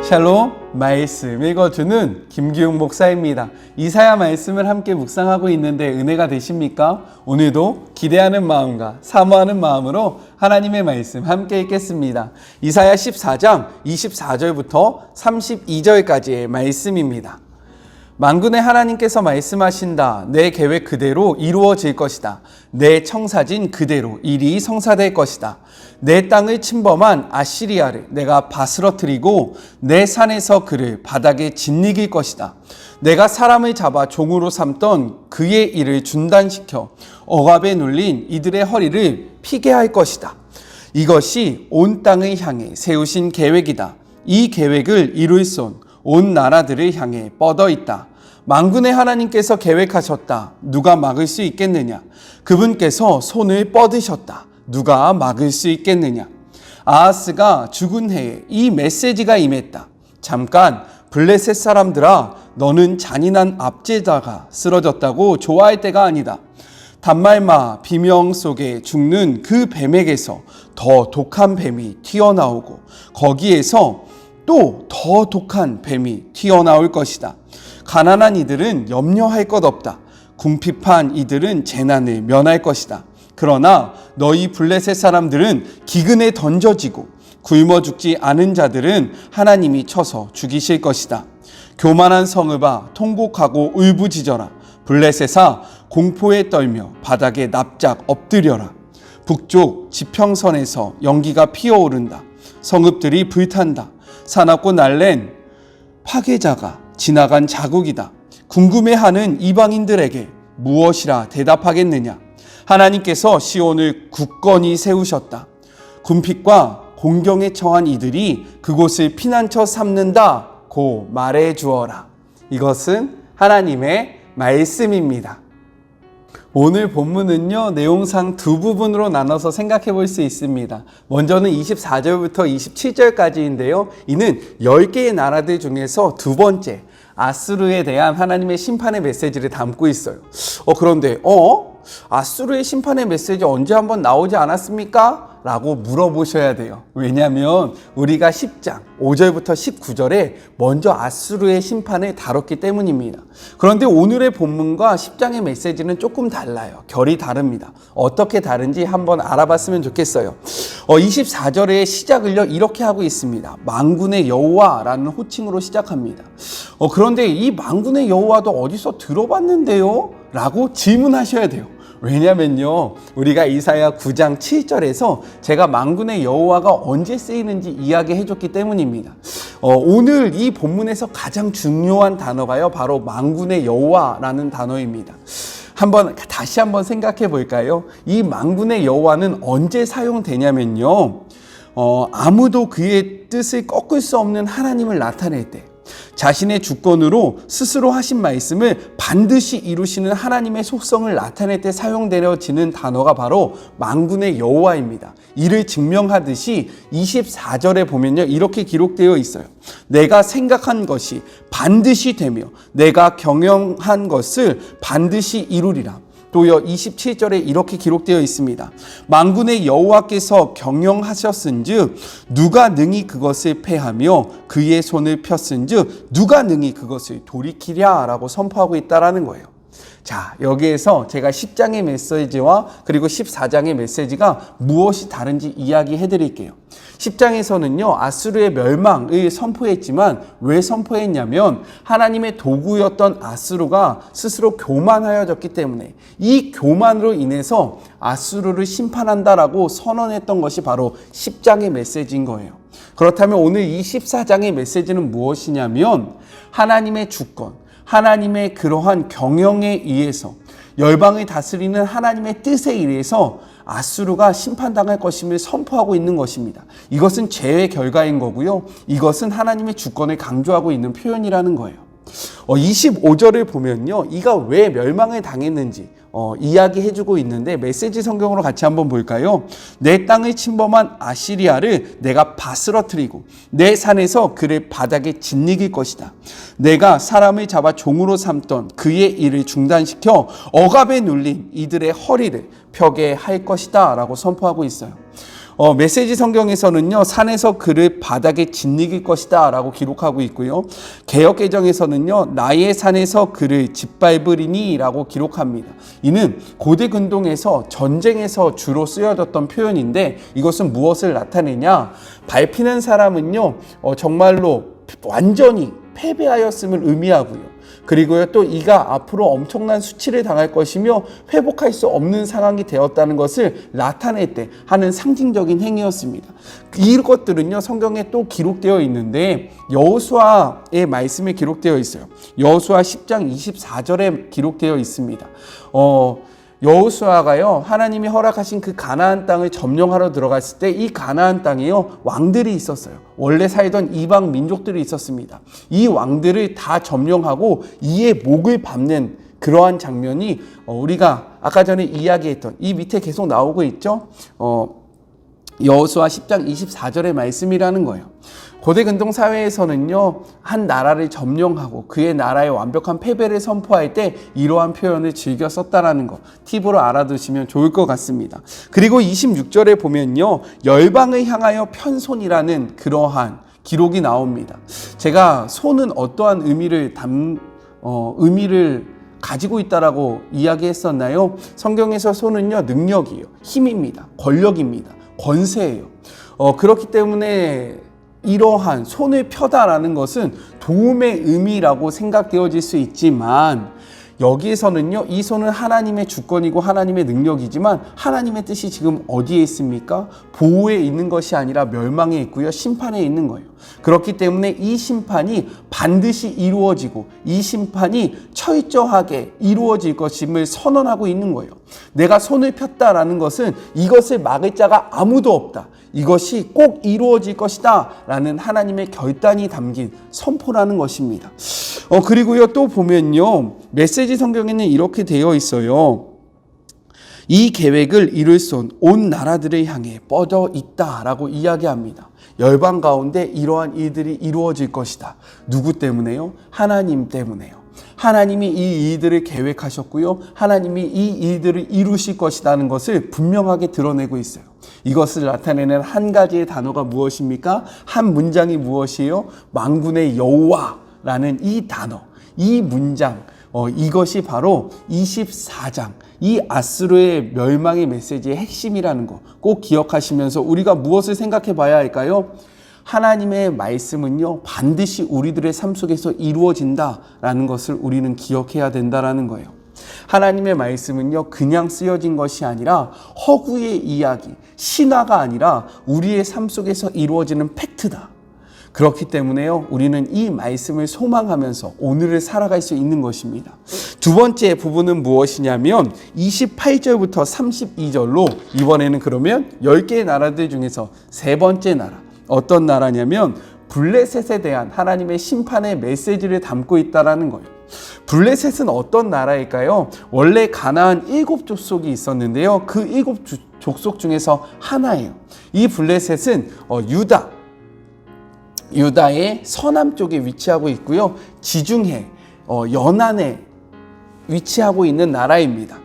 샬롬, 말씀 읽어주는 김기웅 목사입니다. 이사야 말씀을 함께 묵상하고 있는데 은혜가 되십니까? 오늘도 기대하는 마음과 사모하는 마음으로 하나님의 말씀 함께 읽겠습니다. 이사야 14장 24절부터 32절까지의 말씀입니다. 만군의 하나님께서 말씀하신다. 내 계획 그대로 이루어질 것이다. 내 청사진 그대로 일이 성사될 것이다. 내 땅을 침범한 아시리아를 내가 바스러뜨리고 내 산에서 그를 바닥에 짓이길 것이다. 내가 사람을 잡아 종으로 삼던 그의 일을 중단시켜 억압에 눌린 이들의 허리를 피게 할 것이다. 이것이 온 땅을 향해 세우신 계획이다. 이 계획을 이룰 손 온 나라들을 향해 뻗어 있다. 만군의 하나님께서 계획하셨다. 누가 막을 수 있겠느냐? 그분께서 손을 뻗으셨다. 누가 막을 수 있겠느냐? 아하스가 죽은 해에 이 메시지가 임했다. 잠깐 블레셋 사람들아, 너는 잔인한 압제자가 쓰러졌다고 좋아할 때가 아니다. 단말마 비명 속에 죽는 그 뱀에게서 더 독한 뱀이 튀어나오고 거기에서 또 더 독한 뱀이 튀어나올 것이다. 가난한 이들은 염려할 것 없다. 궁핍한 이들은 재난을 면할 것이다. 그러나 너희 블레셋 사람들은 기근에 던져지고 굶어 죽지 않은 자들은 하나님이 쳐서 죽이실 것이다. 교만한 성읍아, 통곡하고 울부짖어라. 블레셋아, 공포에 떨며 바닥에 납작 엎드려라. 북쪽 지평선에서 연기가 피어오른다. 성읍들이 불탄다. 사납고 날랜 파괴자가 지나간 자국이다. 궁금해하는 이방인들에게 무엇이라 대답하겠느냐? 하나님께서 시온을 굳건히 세우셨다. 궁핍과 공경에 처한 이들이 그곳을 피난처 삼는다고 말해 주어라. 이것은 하나님의 말씀입니다. 오늘 본문은요, 내용상 두 부분으로 나눠서 생각해 볼 수 있습니다. 먼저는 24절부터 27절까지인데요. 이는 10개의 나라들 중에서 두 번째, 아수르에 대한 하나님의 심판의 메시지를 담고 있어요. 그런데 아수르의 심판의 메시지 언제 한번 나오지 않았습니까? 라고 물어보셔야 돼요. 왜냐하면 우리가 10장 5절부터 19절에 먼저 아수르의 심판을 다뤘기 때문입니다. 그런데 오늘의 본문과 10장의 메시지는 조금 달라요. 결이 다릅니다. 어떻게 다른지 한번 알아봤으면 좋겠어요. 24절의 시작을요, 이렇게 하고 있습니다. 만군의 여호와라는 호칭으로 시작합니다. 그런데 이 만군의 여호와도 어디서 들어봤는데요? 라고 질문하셔야 돼요. 왜냐면요, 우리가 이사야 9장 7절에서 제가 만군의 여호와가 언제 쓰이는지 이야기해 줬기 때문입니다. 오늘 이 본문에서 가장 중요한 단어가요, 바로 만군의 여호와라는 단어입니다. 다시 한번 생각해 볼까요? 이 만군의 여호와는 언제 사용되냐면요, 아무도 그의 뜻을 꺾을 수 없는 하나님을 나타낼 때, 자신의 주권으로 스스로 하신 말씀을 반드시 이루시는 하나님의 속성을 나타낼 때 사용되어지는 단어가 바로 만군의 여호와입니다. 이를 증명하듯이 24절에 보면요, 이렇게 기록되어 있어요. 내가 생각한 것이 반드시 되며 내가 경영한 것을 반드시 이루리라. 또요, 27절에 이렇게 기록되어 있습니다. 만군의 여호와께서 경영하셨은즉 누가 능히 그것을 패하며 그의 손을 폈은즉 누가 능히 그것을 돌이키랴 라고 선포하고 있다라는 거예요. 자, 여기에서 제가 10장의 메시지와 그리고 14장의 메시지가 무엇이 다른지 이야기해 드릴게요. 10장에서는요, 아수르의 멸망을 선포했지만 왜 선포했냐면 하나님의 도구였던 아수르가 스스로 교만하여졌기 때문에 이 교만으로 인해서 아수르를 심판한다라고 선언했던 것이 바로 10장의 메시지인 거예요. 그렇다면 오늘 이 14장의 메시지는 무엇이냐면 하나님의 주권, 하나님의 그러한 경영에 의해서 열방을 다스리는 하나님의 뜻에 의해서 아수르가 심판당할 것임을 선포하고 있는 것입니다. 이것은 죄의 결과인 거고요. 이것은 하나님의 주권을 강조하고 있는 표현이라는 거예요. 25절을 보면요, 이가 왜 멸망을 당했는지 이야기해주고 있는데 메시지 성경으로 같이 한번 볼까요? 내 땅을 침범한 아시리아를 내가 바스러뜨리고 내 산에서 그를 바닥에 짓이길 것이다. 내가 사람을 잡아 종으로 삼던 그의 일을 중단시켜 억압에 눌린 이들의 허리를 펴게 할 것이다 라고 선포하고 있어요. 메시지 성경에서는요, 산에서 그를 바닥에 짓이길 것이다 라고 기록하고 있고요. 개역 개정에서는요, 나의 산에서 그를 짓밟으리니 라고 기록합니다. 이는 고대 근동에서 전쟁에서 주로 쓰여졌던 표현인데, 이것은 무엇을 나타내냐? 밟히는 사람은요, 정말로 완전히 패배하였음을 의미하고요. 그리고요, 또 이가 앞으로 엄청난 수치를 당할 것이며 회복할 수 없는 상황이 되었다는 것을 나타낼 때 하는 상징적인 행위였습니다. 이것들은요, 성경에 또 기록되어 있는데 여호수아의 말씀에 기록되어 있어요. 여호수아 10장 24절에 기록되어 있습니다. 여호수아가요, 하나님이 허락하신 그 가나안 땅을 점령하러 들어갔을 때 이 가나안 땅에요, 왕들이 있었어요. 원래 살던 이방 민족들이 있었습니다. 이 왕들을 다 점령하고 이의 목을 밟는 그러한 장면이 우리가 아까 전에 이야기했던 이 밑에 계속 나오고 있죠. 여호수아 10장 24절의 말씀이라는 거예요. 고대 근동 사회에서는요, 한 나라를 점령하고 그의 나라의 완벽한 패배를 선포할 때 이러한 표현을 즐겨 썼다라는 거 팁으로 알아두시면 좋을 것 같습니다. 그리고 26절에 보면요, 열방을 향하여 편손이라는 그러한 기록이 나옵니다. 제가 손은 어떠한 의미를 가지고 있다라고 이야기했었나요? 성경에서 손은요, 능력이에요, 힘입니다, 권력입니다, 권세예요. 그렇기 때문에 이러한 손을 펴다라는 것은 도움의 의미라고 생각되어질 수 있지만, 여기에서는요, 이 손은 하나님의 주권이고 하나님의 능력이지만 하나님의 뜻이 지금 어디에 있습니까? 보호에 있는 것이 아니라 멸망에 있고요, 심판에 있는 거예요. 그렇기 때문에 이 심판이 반드시 이루어지고 이 심판이 철저하게 이루어질 것임을 선언하고 있는 거예요. 내가 손을 폈다라는 것은 이것을 막을 자가 아무도 없다, 이것이 꼭 이루어질 것이다 라는 하나님의 결단이 담긴 선포라는 것입니다. 그리고요, 또 보면요, 메시지 성경에는 이렇게 되어 있어요. 이 계획을 이룰 손 온 나라들을 향해 뻗어 있다라고 이야기합니다. 열방 가운데 이러한 일들이 이루어질 것이다. 누구 때문에요? 하나님 때문에요. 하나님이 이 일들을 계획하셨고요, 하나님이 이 일들을 이루실 것이라는 것을 분명하게 드러내고 있어요. 이것을 나타내는 한 가지의 단어가 무엇입니까? 한 문장이 무엇이에요? 만군의 여호와라는 이 단어, 이 문장, 이것이 바로 24장 이 아수르의 멸망의 메시지의 핵심이라는 거 꼭 기억하시면서 우리가 무엇을 생각해 봐야 할까요? 하나님의 말씀은요, 반드시 우리들의 삶 속에서 이루어진다라는 것을 우리는 기억해야 된다라는 거예요. 하나님의 말씀은요, 그냥 쓰여진 것이 아니라 허구의 이야기, 신화가 아니라 우리의 삶 속에서 이루어지는 팩트다. 그렇기 때문에요, 우리는 이 말씀을 소망하면서 오늘을 살아갈 수 있는 것입니다. 두 번째 부분은 무엇이냐면 28절부터 32절로 이번에는 그러면 10개의 나라들 중에서 세 번째 나라, 어떤 나라냐면 블레셋에 대한 하나님의 심판의 메시지를 담고 있다는 거예요. 블레셋은 어떤 나라일까요? 원래 가나안 7 족속이 있었는데요, 그 7 족속 중에서 하나예요. 이 블레셋은 유다의 서남쪽에 위치하고 있고요, 지중해 연안에 위치하고 있는 나라입니다.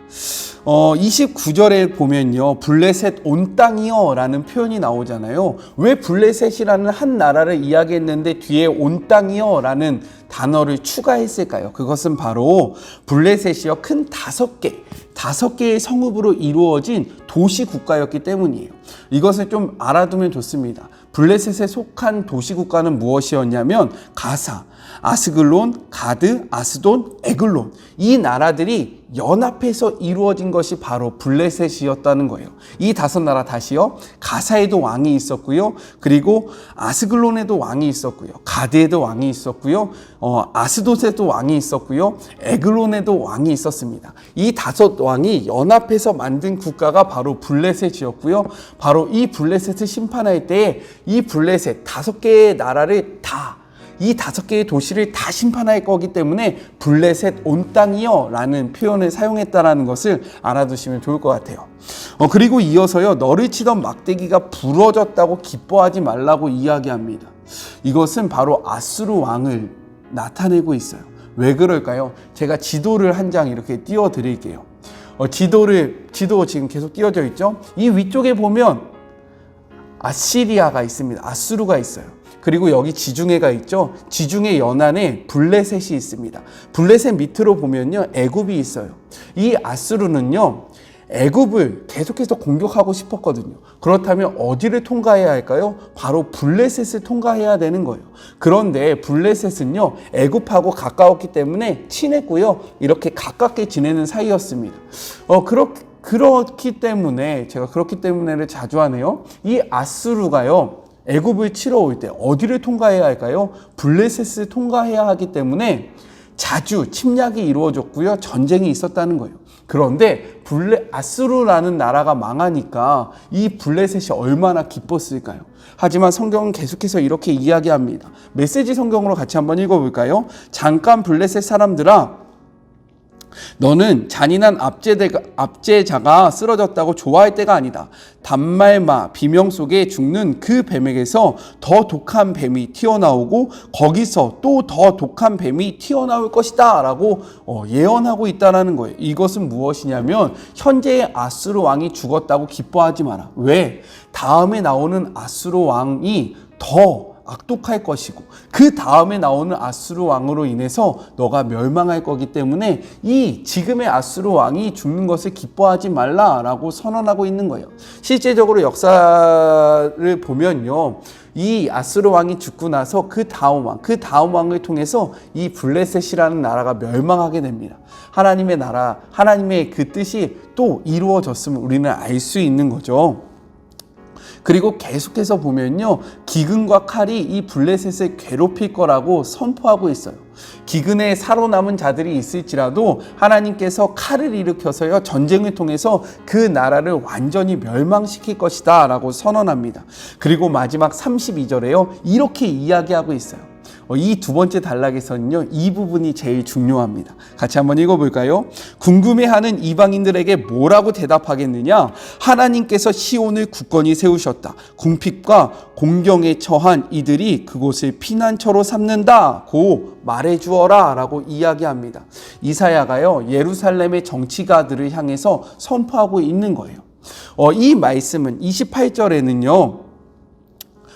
29절에 보면요, 블레셋 온 땅이여 라는 표현이 나오잖아요. 왜 블레셋이라는 한 나라를 이야기했는데 뒤에 온 땅이여 라는 단어를 추가했을까요? 그것은 바로 블레셋이요, 큰 5개의 성읍으로 이루어진 도시 국가였기 때문이에요. 이것을 좀 알아두면 좋습니다. 블레셋에 속한 도시 국가는 무엇이었냐면 가사, 아스글론, 가드, 아스돈, 에글론, 이 나라들이 연합해서 이루어진 것이 바로 블레셋이었다는 거예요. 이 5 나라 다시요, 가사에도 왕이 있었고요, 그리고 아스글론에도 왕이 있었고요, 가드에도 왕이 있었고요, 아스돗에도 왕이 있었고요, 에글론에도 왕이 있었습니다. 이 5 왕이 연합해서 만든 국가가 바로 블레셋이었고요, 바로 이 블레셋을 심판할 때에 이 블레셋 5개의 나라를 이 5개의 도시를 다 심판할 거기 때문에 블레셋 온 땅이여 라는 표현을 사용했다는 것을 알아두시면 좋을 것 같아요. 그리고 이어서요, 너를 치던 막대기가 부러졌다고 기뻐하지 말라고 이야기합니다. 이것은 바로 아수르 왕을 나타내고 있어요. 왜 그럴까요? 제가 지도를 한 장 이렇게 띄워 드릴게요. 지도 지금 계속 띄워져 있죠? 이 위쪽에 보면 아시리아가 있습니다. 아수르가 있어요. 그리고 여기 지중해가 있죠. 지중해 연안에 블레셋이 있습니다. 블레셋 밑으로 보면요, 애굽이 있어요. 이 아수르는요, 애굽을 계속해서 공격하고 싶었거든요. 그렇다면 어디를 통과해야 할까요? 바로 블레셋을 통과해야 되는 거예요. 그런데 블레셋은요, 애굽하고 가까웠기 때문에 친했고요, 이렇게 가깝게 지내는 사이였습니다. 그렇기 때문에 제가 그렇기 때문에를 자주 하네요. 이 아수르가요, 애굽을 치러 올 때 어디를 통과해야 할까요? 블레셋을 통과해야 하기 때문에 자주 침략이 이루어졌고요, 전쟁이 있었다는 거예요. 그런데 아수르라는 나라가 망하니까 이 블레셋이 얼마나 기뻤을까요? 하지만 성경은 계속해서 이렇게 이야기합니다. 메시지 성경으로 같이 한번 읽어볼까요? 잠깐 블레셋 사람들아, 너는 잔인한 압제자가 쓰러졌다고 좋아할 때가 아니다. 단말마 비명 속에 죽는 그 뱀에게서 더 독한 뱀이 튀어나오고 거기서 또 더 독한 뱀이 튀어나올 것이다 라고 예언하고 있다는 거예요. 이것은 무엇이냐면 현재의 아수르 왕이 죽었다고 기뻐하지 마라. 왜? 다음에 나오는 아수르 왕이 더 악독할 것이고 그 다음에 나오는 아수르 왕으로 인해서 너가 멸망할 거기 때문에 이 지금의 아수르 왕이 죽는 것을 기뻐하지 말라라고 선언하고 있는 거예요. 실제적으로 역사를 보면요, 이 아수르 왕이 죽고 나서 그 다음 왕을 통해서 이 블레셋이라는 나라가 멸망하게 됩니다. 하나님의 나라, 하나님의 그 뜻이 또 이루어졌음을 우리는 알 수 있는 거죠. 그리고 계속해서 보면요, 기근과 칼이 이 블레셋을 괴롭힐 거라고 선포하고 있어요. 기근에 살아남은 자들이 있을지라도 하나님께서 칼을 일으켜서요, 전쟁을 통해서 그 나라를 완전히 멸망시킬 것이다 라고 선언합니다. 그리고 마지막 32절에요 이렇게 이야기하고 있어요. 이 두 번째 단락에서는요, 이 부분이 제일 중요합니다. 같이 한번 읽어볼까요? 궁금해하는 이방인들에게 뭐라고 대답하겠느냐? 하나님께서 시온을 굳건히 세우셨다. 궁핍과 공경에 처한 이들이 그곳을 피난처로 삼는다고 말해주어라 라고 이야기합니다. 이사야가요, 예루살렘의 정치가들을 향해서 선포하고 있는 거예요. 이 말씀은 28절에는요,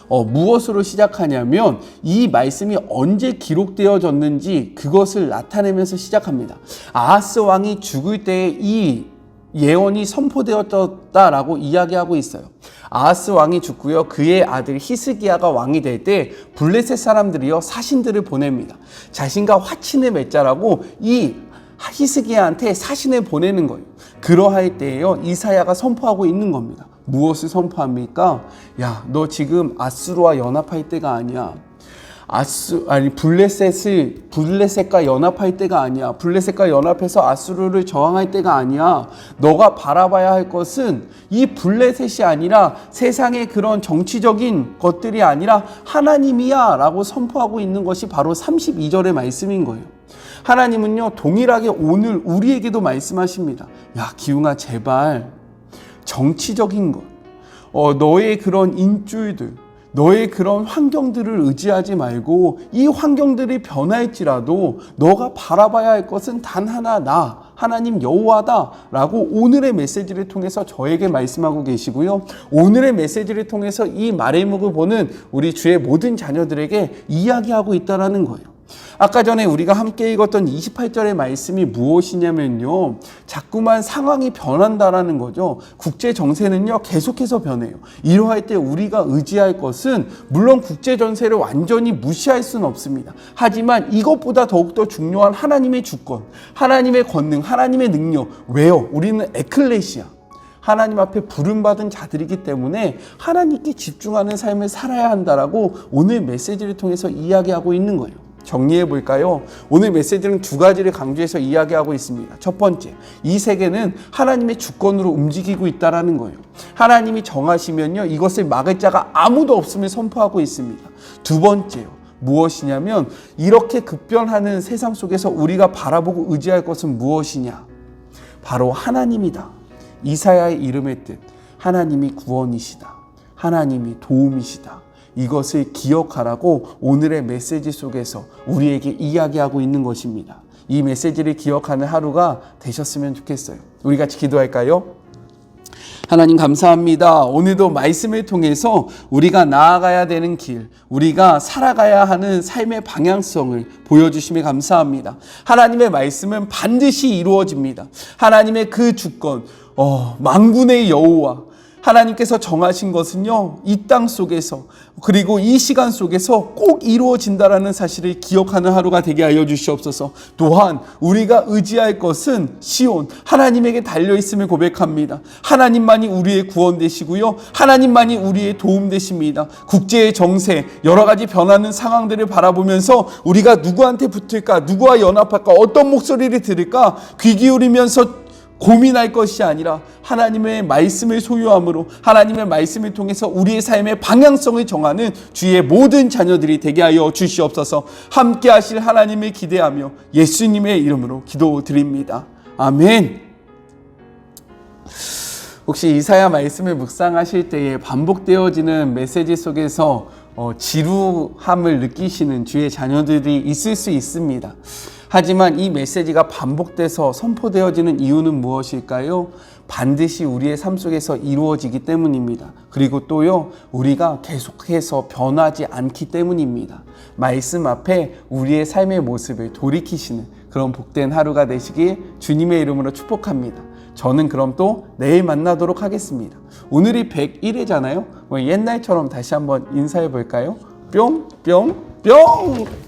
무엇으로 시작하냐면 이 말씀이 언제 기록되어졌는지 그것을 나타내면서 시작합니다. 아하스 왕이 죽을 때 이 예언이 선포되었다라고 이야기하고 있어요. 아하스 왕이 죽고요, 그의 아들 히스기야가 왕이 될 때 블레셋 사람들이요, 사신들을 보냅니다. 자신과 화친을 맺자라고 이 히스기야한테 사신을 보내는 거예요. 그러할 때에요, 이사야가 선포하고 있는 겁니다. 무엇을 선포합니까? 야, 너 지금 아수르와 연합할 때가 아니야. 블레셋과 연합할 때가 아니야. 블레셋과 연합해서 아수르를 저항할 때가 아니야. 너가 바라봐야 할 것은 이 블레셋이 아니라 세상의 그런 정치적인 것들이 아니라 하나님이야 라고 선포하고 있는 것이 바로 32절의 말씀인 거예요. 하나님은요, 동일하게 오늘 우리에게도 말씀하십니다. 야, 기웅아, 제발 정치적인 것, 너의 그런 인줄들, 너의 그런 환경들을 의지하지 말고 이 환경들이 변할지라도 너가 바라봐야 할 것은 단 하나, 나 하나님 여호와다 라고 오늘의 메시지를 통해서 저에게 말씀하고 계시고요, 오늘의 메시지를 통해서 이 마레목을 보는 우리 주의 모든 자녀들에게 이야기하고 있다는 거예요. 아까 전에 우리가 함께 읽었던 28절의 말씀이 무엇이냐면요, 자꾸만 상황이 변한다라는 거죠. 국제 정세는요, 계속해서 변해요. 이러할 때 우리가 의지할 것은 물론 국제 정세를 완전히 무시할 수는 없습니다. 하지만 이것보다 더욱더 중요한 하나님의 주권, 하나님의 권능, 하나님의 능력. 왜요? 우리는 에클레시아, 하나님 앞에 부름받은 자들이기 때문에 하나님께 집중하는 삶을 살아야 한다라고 오늘 메시지를 통해서 이야기하고 있는 거예요. 정리해 볼까요? 오늘 메시지는 두 가지를 강조해서 이야기하고 있습니다. 첫 번째, 이 세계는 하나님의 주권으로 움직이고 있다는 거예요. 하나님이 정하시면요, 이것을 막을 자가 아무도 없음을 선포하고 있습니다. 두 번째요, 무엇이냐면 이렇게 급변하는 세상 속에서 우리가 바라보고 의지할 것은 무엇이냐? 바로 하나님이다. 이사야의 이름의 뜻, 하나님이 구원이시다. 하나님이 도움이시다. 이것을 기억하라고 오늘의 메시지 속에서 우리에게 이야기하고 있는 것입니다. 이 메시지를 기억하는 하루가 되셨으면 좋겠어요. 우리 같이 기도할까요? 하나님 감사합니다. 오늘도 말씀을 통해서 우리가 나아가야 되는 길, 우리가 살아가야 하는 삶의 방향성을 보여주심에 감사합니다. 하나님의 말씀은 반드시 이루어집니다. 하나님의 그 주권, 만군의 여호와 하나님께서 정하신 것은요, 이 땅 속에서 그리고 이 시간 속에서 꼭 이루어진다라는 사실을 기억하는 하루가 되게 하여 주시옵소서. 또한 우리가 의지할 것은 시온, 하나님에게 달려있음을 고백합니다. 하나님만이 우리의 구원 되시고요, 하나님만이 우리의 도움 되십니다. 국제의 정세, 여러 가지 변하는 상황들을 바라보면서 우리가 누구한테 붙을까, 누구와 연합할까, 어떤 목소리를 들을까 귀 기울이면서 고민할 것이 아니라 하나님의 말씀을 소유함으로 하나님의 말씀을 통해서 우리의 삶의 방향성을 정하는 주의 모든 자녀들이 되게 하여 주시옵소서. 함께 하실 하나님을 기대하며 예수님의 이름으로 기도드립니다. 아멘. 혹시 이사야 말씀을 묵상하실 때에 반복되어지는 메시지 속에서 지루함을 느끼시는 주의 자녀들이 있을 수 있습니다. 하지만 이 메시지가 반복돼서 선포되어지는 이유는 무엇일까요? 반드시 우리의 삶 속에서 이루어지기 때문입니다. 그리고 또요, 우리가 계속해서 변하지 않기 때문입니다. 말씀 앞에 우리의 삶의 모습을 돌이키시는 그런 복된 하루가 되시길 주님의 이름으로 축복합니다. 저는 그럼 또 내일 만나도록 하겠습니다. 오늘이 101회잖아요. 옛날처럼 다시 한번 인사해 볼까요? 뿅, 뿅, 뿅!